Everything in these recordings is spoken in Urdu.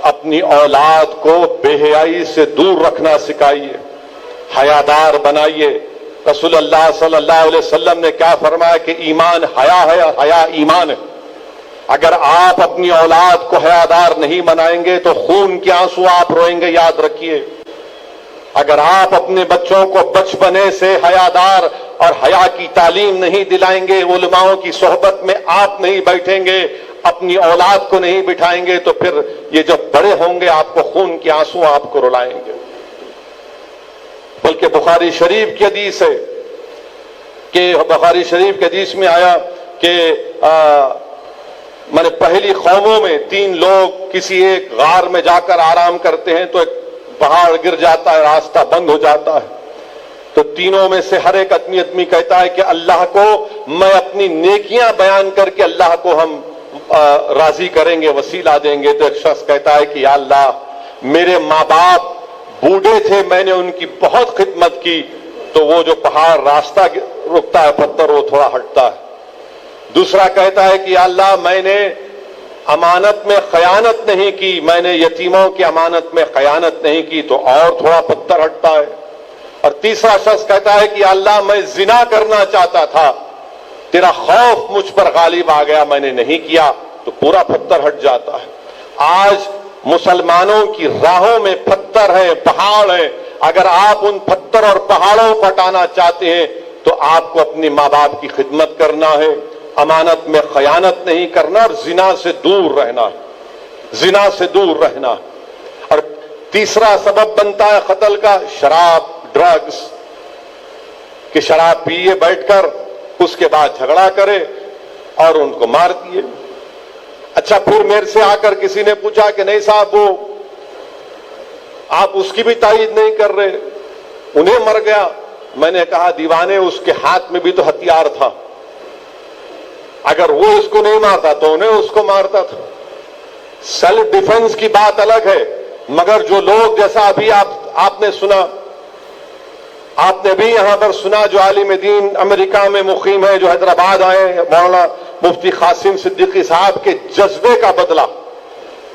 اپنی اولاد کو بے حیائی سے دور رکھنا سکھائیے، حیادار بنائیے۔ رسول اللہ صلی اللہ علیہ وسلم نے کیا فرمایا کہ ایمان حیا ہے اور حیا ایمان ہے۔ اگر آپ اپنی اولاد کو حیادار نہیں بنائیں گے تو خون کے آنسو آپ روئیں گے، یاد رکھیے۔ اگر آپ اپنے بچوں کو بچپنے سے حیادار اور حیا کی تعلیم نہیں دلائیں گے، علماؤں کی صحبت میں آپ نہیں بیٹھیں گے، اپنی اولاد کو نہیں بٹھائیں گے، تو پھر یہ جب بڑے ہوں گے آپ کو خون کے آنسو آپ کو رلائیں گے۔ بلکہ بخاری شریف کی حدیث ہے کہ بخاری شریف کی حدیث میں آیا کہ میں نے پہلی قوموں میں 3 لوگ کسی ایک غار میں جا کر آرام کرتے ہیں تو ایک پہاڑ گر جاتا ہے، راستہ بند ہو جاتا ہے، تو تینوں میں سے ہر ایک آدمی کہتا ہے کہ اللہ کو میں اپنی نیکیاں بیان کر کے اللہ کو ہم راضی کریں گے، وسیلہ دیں گے۔ تو ایک شخص کہتا ہے کہ یا اللہ، میرے ماں باپ بوڑھے تھے، میں نے ان کی بہت خدمت کی، تو وہ جو پہاڑ راستہ رکتا ہے پتھر وہ تھوڑا ہٹتا ہے۔ دوسرا کہتا ہے کہ یا اللہ، میں نے امانت میں خیانت نہیں کی، میں نے یتیموں کی امانت میں خیانت نہیں کی، تو اور تھوڑا پتھر ہٹتا ہے۔ اور تیسرا شخص کہتا ہے کہ یا اللہ، میں زنا کرنا چاہتا تھا، تیرا خوف مجھ پر غالب آ گیا، میں نے نہیں کیا، تو پورا پتھر ہٹ جاتا ہے۔ آج مسلمانوں کی راہوں میں پتھر ہیں، پہاڑ ہیں، اگر آپ ان پتھر اور پہاڑوں کو ہٹانا چاہتے ہیں تو آپ کو اپنے ماں باپ کی خدمت کرنا ہے، امانت میں خیانت نہیں کرنا، اور زنا سے دور رہنا، زنا سے دور رہنا۔ اور تیسرا سبب بنتا ہے قتل کا شراب، ڈرگز، کہ شراب پیے بیٹھ کر اس کے بعد جھگڑا کرے اور ان کو مار دیے۔ اچھا، پھر میرے سے آ کر کسی نے پوچھا کہ نہیں صاحب، وہ آپ اس کی بھی تائید نہیں کر رہے، انہیں مر گیا۔ میں نے کہا دیوانے، اس کے ہاتھ میں بھی تو ہتھیار تھا، اگر وہ اس کو نہیں مارتا تو انہیں اس کو مارتا تھا۔ سیلف ڈیفنس کی بات الگ ہے، مگر جو لوگ جیسا ابھی آپ نے سنا، آپ نے بھی یہاں پر سنا، جو عالم دین امریکہ میں مقیم ہے، جو حیدرآباد آئے، مولانا مفتی قاسم صدیقی صاحب کے جذبے کا بدلہ۔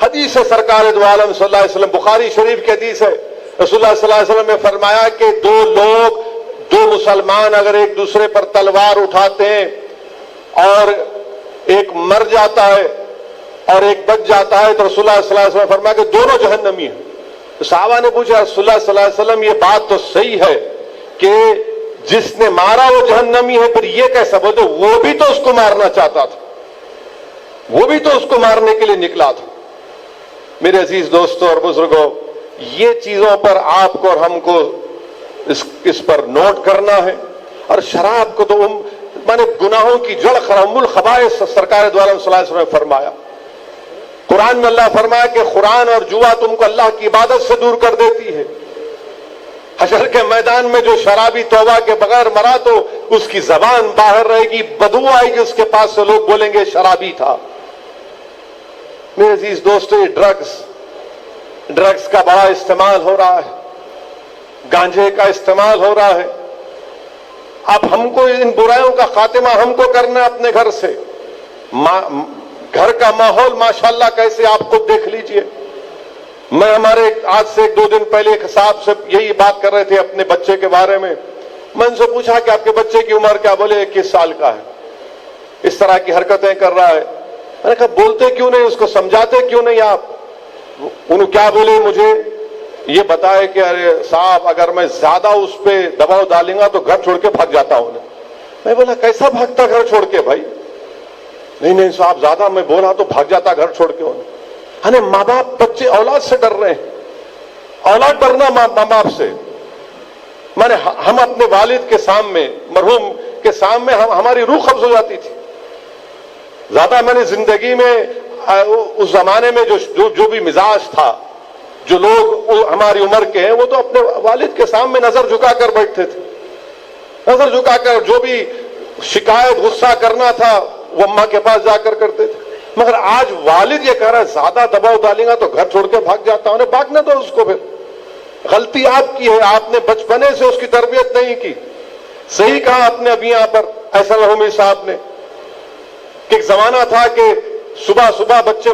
حدیث ہے سرکار دو عالم صلی اللہ علیہ وسلم، بخاری شریف کی حدیث ہے، رسول اللہ صلی اللہ علیہ وسلم نے فرمایا کہ 2 مسلمان اگر ایک دوسرے پر تلوار اٹھاتے ہیں اور ایک مر جاتا ہے اور ایک بچ جاتا ہے، تو رسول اللہ صلی اللہ علیہ وسلم نے فرمایا کہ دونوں جہنمی ہیں۔ تو صحابہ نے پوچھا رسول اللہ صلی اللہ علیہ وسلم، یہ بات تو صحیح ہے کہ جس نے مارا وہ جہنمی ہے، پھر یہ کیسا؟ بولتے وہ بھی تو اس کو مارنا چاہتا تھا، وہ بھی تو اس کو مارنے کے لیے نکلا تھا۔ میرے عزیز دوستوں اور بزرگوں، یہ چیزوں پر آپ کو اور ہم کو اس پر نوٹ کرنا ہے۔ اور شراب کو تو مانے گناہوں کی جڑ، ام الخبائث، سرکار دو عالم صلی اللہ علیہ وسلم نے فرمایا۔ قرآن میں اللہ فرمایا کہ قرآن اور جوا تم کو اللہ کی عبادت سے دور کر دیتی ہے۔ حشر کے میدان میں جو شرابی توبہ کے بغیر مرا تو اس کی زبان باہر رہے گی، بدبو آئے گی اس کے پاس سے، لوگ بولیں گے شرابی تھا۔ میرے عزیز دوستو، یہ ڈرگز کا بڑا استعمال ہو رہا ہے، گانجے کا استعمال ہو رہا ہے۔ اب ہم کو ان برائیوں کا خاتمہ ہم کو کرنا ہے اپنے گھر سے۔ گھر کا ماحول ماشاءاللہ کیسے، آپ خود دیکھ لیجئے۔ میں ہمارے آج سے 1-2 دن پہلے ایک صاحب سے یہی بات کر رہے تھے اپنے بچے کے بارے میں۔ میں ان سے پوچھا کہ آپ کے بچے کی عمر کیا؟ بولے 21 سال کا ہے، اس طرح کی حرکتیں کر رہا ہے۔ میں نے کہا بولتے کیوں نہیں، اس کو سمجھاتے کیوں نہیں آپ؟ انہوں کیا بولے، مجھے یہ بتائے کہ ارے صاحب، اگر میں زیادہ اس پہ دباؤ ڈالوں گا تو گھر چھوڑ کے بھاگ جاتا ہوں۔ میں بولا کیسا بھاگتا گھر چھوڑ کے بھائی؟ نہیں صاحب، زیادہ میں بولا تو بھاگ جاتا گھر چھوڑ کے۔ ہمیں ماں باپ، بچے اولاد سے ڈر رہے ہیں، اولاد ڈرنا ماں باپ سے۔ مانے ہم اپنے والد کے سامنے، مرحوم کے سامنے ہماری روح قبض ہو جاتی تھی۔ زیادہ میں نے زندگی میں اس زمانے میں جو بھی مزاج تھا، جو لوگ ہماری عمر کے ہیں، وہ تو اپنے والد کے سامنے نظر جھکا کر بیٹھتے تھے، نظر جھکا کر جو بھی شکایت، غصہ کرنا تھا وہ اماں کے پاس جا کر کرتے تھے۔ مگر آج والد یہ کہہ رہا ہے زیادہ دباؤ ڈالیں گا تو گھر چھوڑ کے بھاگ جاتا ہوں۔ بھاگنے دو اس کو، پھر غلطی آپ کی ہے، آپ نے بچپنے سے اس کی تربیت نہیں کی۔ صحیح کہا آپ نے ابھی یہاں پر ایسا رحمی صاحب نے کہ ایک زمانہ تھا کہ صبح صبح بچے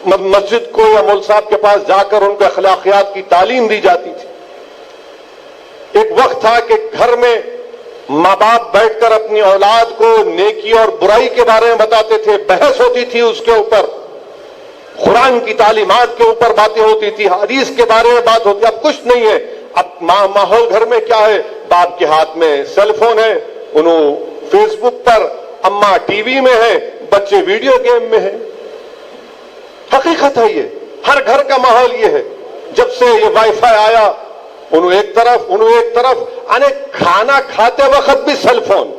مسجد کو یا مول صاحب کے پاس جا کر ان کو اخلاقیات کی تعلیم دی جاتی تھی. ایک وقت تھا کہ گھر میں ماں باپ بیٹھ کر اپنی اولاد کو نیکی اور برائی کے بارے میں بتاتے تھے, بحث ہوتی تھی اس کے اوپر, قرآن کی تعلیمات کے اوپر باتیں ہوتی تھی, حدیث کے بارے میں بات ہوتی. اب کچھ نہیں ہے. اب ماحول گھر میں کیا ہے؟ باپ کے ہاتھ میں سیل فون ہے, انہوں فیس بک پر, اماں ٹی وی میں ہے, بچے ویڈیو گیم میں ہیں. حقیقت ہے یہ, ہر گھر کا ماحول یہ ہے. جب سے یہ وائی فائی آیا, انہوں ایک طرف کھانا کھاتے وقت بھی سیل فون.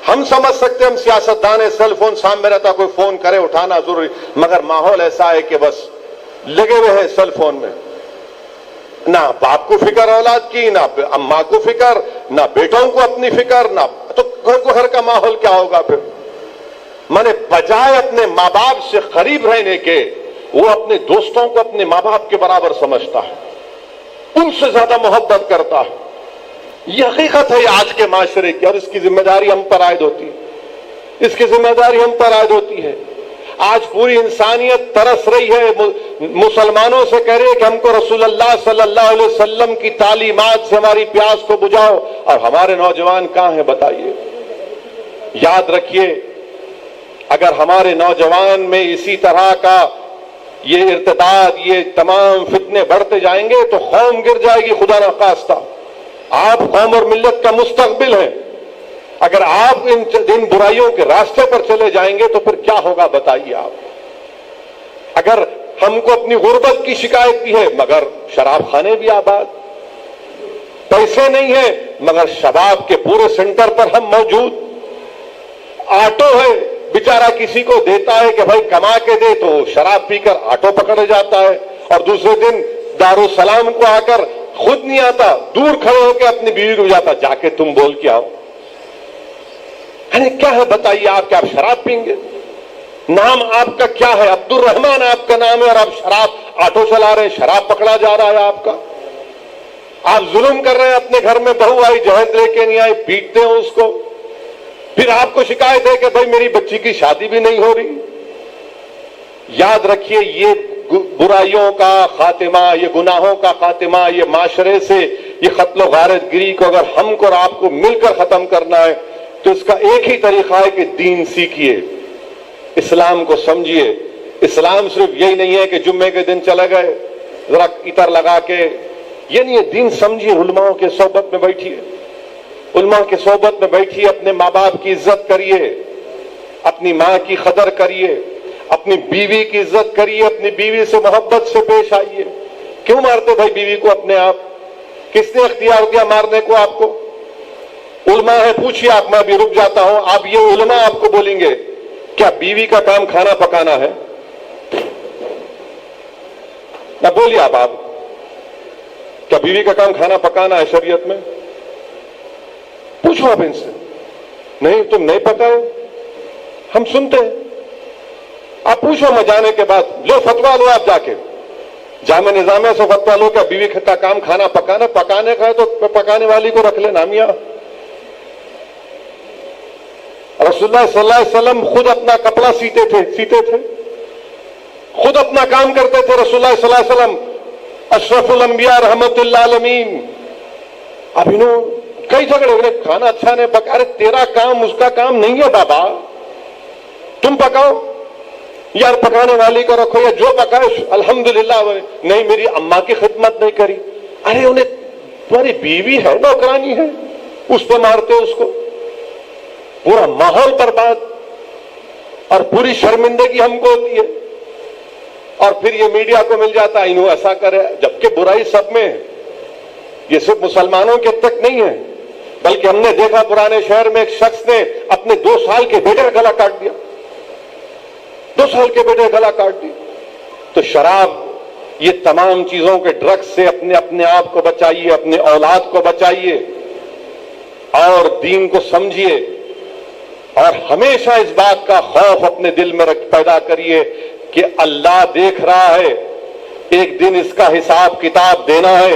ہم سمجھ سکتے ہیں, ہم سیاستدان ہیں, سیل فون سامنے رہتا, کوئی فون کرے اٹھانا ضروری, مگر ماحول ایسا ہے کہ بس لگے ہوئے ہیں سیل فون میں. نہ باپ کو فکر اولاد کی, نہ اماں کو فکر, نہ بیٹوں کو اپنی فکر, نہ تو گھر کا ماحول کیا ہوگا پھر؟ میں نے بجائے اپنے ماں باپ سے قریب رہنے کے, وہ اپنے دوستوں کو اپنے ماں باپ کے برابر سمجھتا ہے, ان سے زیادہ محبت کرتا ہے. یہ حقیقت ہے آج کے معاشرے کی, اور اس کی ذمہ داری ہم پر عائد ہوتی ہے. اس کی ذمہ داری ہم پر عائد ہوتی ہے. آج پوری انسانیت ترس رہی ہے, مسلمانوں سے کہہ رہی ہے کہ ہم کو رسول اللہ صلی اللہ علیہ وسلم کی تعلیمات سے ہماری پیاس کو بجھاؤ, اور ہمارے نوجوان کہاں ہیں بتائیے؟ یاد رکھیے, اگر ہمارے نوجوان میں اسی طرح کا یہ ارتداد, یہ تمام فتنے بڑھتے جائیں گے تو قوم گر جائے گی خدا نخواستہ. آپ قوم اور ملت کا مستقبل ہیں. اگر آپ ان برائیوں کے راستے پر چلے جائیں گے تو پھر کیا ہوگا بتائیے آپ؟ اگر ہم کو اپنی غربت کی شکایت بھی ہے, مگر شراب خانے بھی آباد, پیسے نہیں ہیں مگر شباب کے پورے سینٹر پر ہم موجود, آٹو ہے, بیچارہ کسی کو دیتا ہے کہ بھائی کما کے دے, تو شراب پی کر آٹو پکڑ جاتا ہے, اور دوسرے دن دارالسلام کو آ کر خود نہیں آتا, دور کھڑے ہو کے اپنی بیوی کو جاتا, جا کے تم بول کے آؤ. کیا ہے بتائیے آپ؟ کہ آپ شراب پئیں گے؟ نام آپ کا کیا ہے؟ عبد الرحمان آپ کا نام ہے, اور آپ شراب آٹو چلا رہے ہیں, شراب پکڑا جا رہا ہے آپ کا. آپ ظلم کر رہے ہیں, اپنے گھر میں بہو آئی, جہیز لے کے نہیں آئی, پیٹتے ہیں اس کو. پھر آپ کو شکایت ہے کہ بھائی میری بچی کی شادی بھی نہیں ہو رہی. یاد رکھیے, یہ برائیوں کا خاتمہ, یہ گناہوں کا خاتمہ, یہ معاشرے سے یہ قتل و غارت گری کو اگر ہم کو اور آپ کو مل کر ختم کرنا ہے تو اس کا ایک ہی طریقہ ہے کہ دین سیکھیے, اسلام کو سمجھیے. اسلام صرف یہی نہیں ہے کہ جمعے کے دن چلے گئے ذرا عطر لگا کے, یہ نہیں ہے. دین سمجھیے, علماء کے صحبت میں بیٹھیے, علماء کے صحبت میں بیٹھیے, اپنے ماں باپ کی عزت کریے, اپنی ماں کی قدر کریے, اپنی بیوی کی عزت کریے, اپنی بیوی سے محبت سے پیش آئیے. کیوں مارتے بھائی بیوی کو اپنے آپ؟ کس نے اختیار دیا مارنے کو آپ کو؟ علماء ہے, پوچھیے آپ. میں بھی رک جاتا ہوں. آپ یہ علماء آپ کو بولیں گے کیا بیوی کا کام کھانا پکانا ہے؟ نہ بولیے آپ کیا بیوی کا کام کھانا پکانا ہے شریعت میں؟ پوچھو آپ ان سے. نہیں, تم نہیں پکاؤ, ہم سنتے ہیں. آپ پوچھو, میں جانے کے بعد لو فتوا لو, آپ جا کے جامع نظامیہ سے فتوا لو, کیا بیوی کا کام کھانا پکانا؟ پکانے کا ہے تو پکانے والی کو رکھ لینا میاں. رسول اللہ صلی اللہ علیہ وسلم خود اپنا کپڑا سیتے تھے, خود اپنا کام کرتے تھے. رسول اللہ صلی اللہ علیہ وسلم اشرف الانبیاء رحمت اللہ عالمین. اب انہوں کئی جھگڑے, کھانا اچھا نہیں پکا. ارے تیرا کام اس کا کام نہیں ہے بابا, تم پکاؤ, یار پکانے والی کو رکھو, یا جو پکائے الحمدللہ. نہیں, میری اماں کی خدمت نہیں کری. ارے انہیں تمہاری بیوی ہے, نوکرانی ہے, اس پہ مارتے اس کو. پورا ماحول برباد, اور پوری شرمندگی ہم کو ہوتی ہے. اور پھر یہ میڈیا کو مل جاتا ہے انہوں ایسا کرے, جبکہ برائی سب میں ہے. یہ صرف مسلمانوں کے تک نہیں ہے, بلکہ ہم نے دیکھا پرانے شہر میں ایک شخص نے اپنے 2 سال کے بیٹے کا گلا کاٹ دیا. 2 سال کے بیٹے کا گلا کاٹ دیا. تو شراب, یہ تمام چیزوں کے ڈرگز سے اپنے آپ کو بچائیے, اپنے اولاد کو بچائیے, اور دین کو سمجھیے. اور ہمیشہ اس بات کا خوف اپنے دل میں پیدا کریے کہ اللہ دیکھ رہا ہے, ایک دن اس کا حساب کتاب دینا ہے.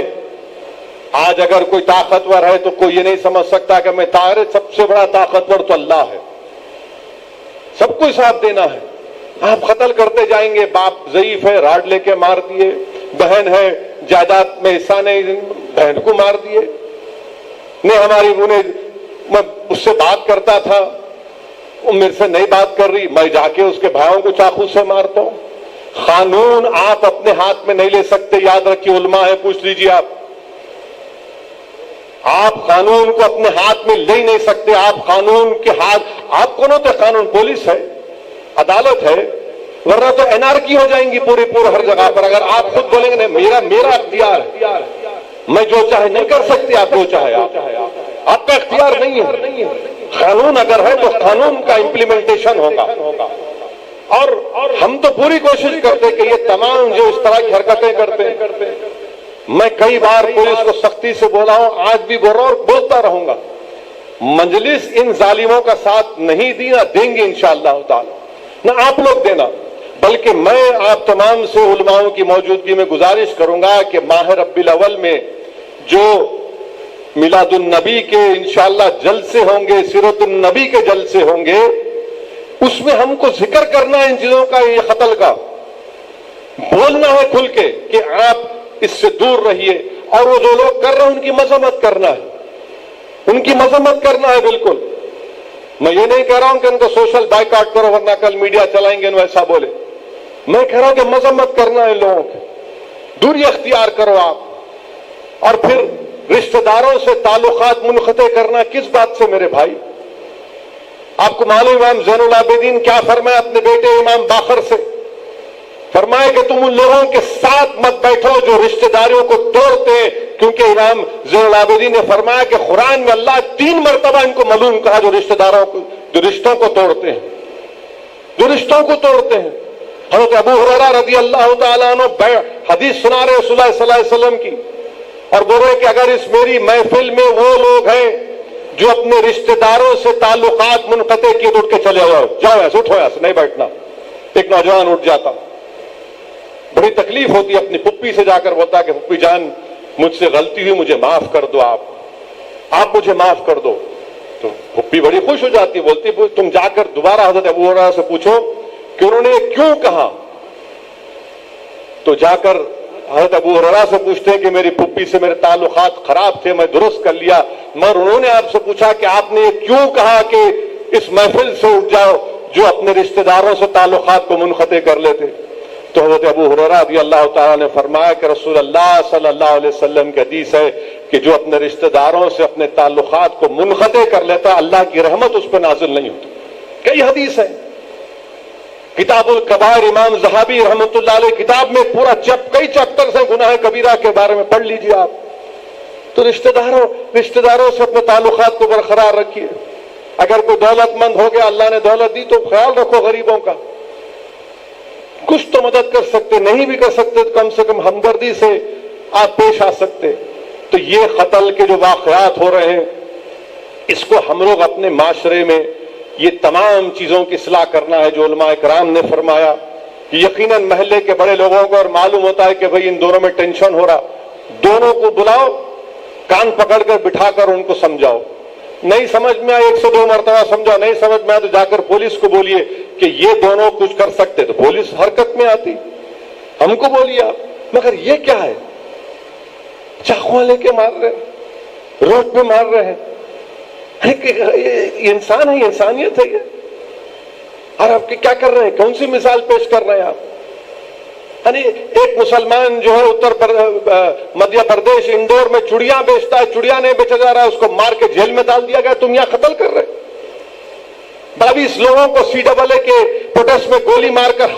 آج اگر کوئی طاقتور ہے تو کوئی یہ نہیں سمجھ سکتا کہ میں سب سے بڑا طاقتور تو اللہ ہے, سب کو حساب دینا ہے. آپ قتل کرتے جائیں گے. باپ ضعیف ہے, راڈ لے کے مار دیے. بہن ہے, جائیداد میں حصہ نہیں, بہن کو مار دیے. میں اس سے بات کرتا تھا, وہ میرے سے نہیں بات کر رہی, میں جا کے اس کے بھائیوں کو چاقو سے مارتا ہوں. قانون آپ اپنے ہاتھ میں نہیں لے سکتے, یاد رکھیے. علماء ہے, پوچھ لیجیے. آپ قانون کو اپنے ہاتھ میں لے نہیں سکتے. آپ قانون کے ہاتھ, آپ کون ہوتے؟ قانون پولیس ہے, عدالت ہے, ورنہ تو انارکی ہو جائیں گی پورے ہر جگہ پر. اگر آپ خود بولیں گے میرا اختیار ہے, میں جو چاہے نہیں کر سکتے, آپ جو چاہے آپ کا اختیار نہیں ہے. قانون اگر ہے تو قانون کا امپلیمنٹیشن ہوگا. اور ہم تو پوری کوشش کرتے کہ یہ تمام جو اس طرح کی حرکتیں کرتے ہیں, میں کئی بار پولیس کو سختی سے بولا ہوں, آج بھی بول رہا ہوں اور بولتا رہوں گا. مجلس ان ظالموں کا ساتھ نہیں دی, نہ دیں گے انشاءاللہ تعالی, نہ آپ لوگ دینا. بلکہ میں آپ تمام سے علماؤں کی موجودگی میں گزارش کروں گا کہ ماہ ربیع الاول میں جو میلاد النبی کے انشاءاللہ جلسے ہوں گے, سیرت النبی کے جلسے ہوں گے, اس میں ہم کو ذکر کرنا ہے ان چیزوں کا, یہ قتل کا بولنا ہے کھل کے کہ آپ اس سے دور رہیے. اور وہ جو لوگ کر رہے ہیں ان کی مذمت کرنا ہے, ان کی مذمت کرنا ہے. بالکل میں یہ نہیں کہہ رہا ہوں کہ ان کو سوشل بائیکاٹ کرو ورنہ کل میڈیا چلائیں گے ان ایسا بولے. میں کہہ رہا ہوں کہ مذمت کرنا ہے لوگوں کی, دوری اختیار کرو آپ. اور پھر رشتہ داروں سے تعلقات منقطع کرنا کس بات سے میرے بھائی؟ آپ کو معلوم امام زین العابدین کیا فرمایا اپنے بیٹے امام باقر سے؟ فرمایا کہ تم ان لوگوں کے ساتھ مت بیٹھو جو رشتہ داریوں کو توڑتے ہیں, کیونکہ امام زین العابدین نے فرمایا کہ قرآن میں اللہ 3 مرتبہ ان کو ملعون کہا جو رشتہ داروں کو, جو رشتوں کو توڑتے ہیں, جو رشتوں کو توڑتے ہیں. حضرت ابو ہریرہ رضی اللہ تعالیٰ عنہ حدیث سنا رہے رسول اللہ صلی اللہ علیہ وسلم کی, اور بول رہے کہ اگر اس میری محفل میں وہ لوگ ہیں جو اپنے رشتہ داروں سے تعلقات منقطع کیے تو اٹھ کے چلے جاؤ ایسے, اٹھو ایسے, نہیں بیٹھنا. ایک نوجوان اٹھ جاتا, بڑی تکلیف ہوتی, اپنی پھپھی سے جا کر بولتا کہ پھپھی جان مجھ سے غلطی ہوئی, مجھے معاف کر دو, آپ مجھے معاف کر دو. تو پھپھی بڑی خوش ہو جاتی, بولتی تم جا کر دوبارہ حضرت ابو ہریرہ سے پوچھو کہ انہوں نے کیوں کہا. تو جا کر حضرت ابو ہریرہ سے پوچھتے ہیں کہ میری پھپھی سے میرے تعلقات خراب تھے, میں درست کر لیا, مگر انہوں نے آپ سے پوچھا کہ آپ نے کیوں کہا کہ اس محفل سے اٹھ جاؤ جو اپنے رشتہ داروں سے تعلقات کو منقطع کر لیتے. تو حضرت ابو ہریرہ رضی اللہ تعالیٰ نے فرمایا کہ رسول اللہ صلی اللہ علیہ وسلم کی حدیث ہے کہ جو اپنے رشتہ داروں سے اپنے تعلقات کو منقطع کر لیتا اللہ کی رحمت اس پہ نازل نہیں ہوتی. کئی حدیث ہے, کتاب الکبائر امام ذہبی رحمۃ اللہ علیہ کتاب میں پورا کئی چیپٹرز ہیں گناہ کبیرہ کے بارے میں, پڑھ لیجیے آپ. تو رشتہ داروں سے اپنے تعلقات کو برقرار رکھیے. اگر کوئی دولت مند ہو گیا, اللہ نے دولت دی, تو خیال رکھو غریبوں کا, کچھ تو مدد کر سکتے, نہیں بھی کر سکتے تو کم سے کم ہمدردی سے آپ پیش آ سکتے. تو یہ قتل کے جو واقعات ہو رہے ہیں, اس کو ہم لوگ اپنے معاشرے میں یہ تمام چیزوں کی اصلاح کرنا ہے جو علماء کرام نے فرمایا. یقیناً محلے کے بڑے لوگوں کو اور معلوم ہوتا ہے کہ بھئی ان دونوں میں ٹینشن ہو رہا, دونوں کو بلاؤ, کان پکڑ کر بٹھا کر ان کو سمجھاؤ. نہیں سمجھ میں آئے 1 سے 2 مرتبہ سمجھاؤ, نہیں سمجھ میں آئے تو جا کر پولیس کو بولیے کہ یہ دونوں کچھ کر سکتے, تو پولیس حرکت میں آتی. ہم کو بولیے آپ, مگر یہ کیا ہے؟ چاقو لے کے مار رہے, روڈ پہ مار رہے ہیں. یہ انسان ہے, یہ انسانیت ہے یہ. اور آپ کیا کر رہے ہیں, کون سی مثال پیش کر رہے ہیں آپ؟ یعنی ایک مسلمان جو ہے مدھیہ پردیش اندور میں چڑیاں بیچتا ہے, چڑیاں نہیں بیچا جا رہا ہے, اس کو مار کے جیل میں ڈال دیا گیا, تم یہاں قتل کر رہے. 22 لوگوں کو CAA کے پروٹیسٹ میں گولی مار کر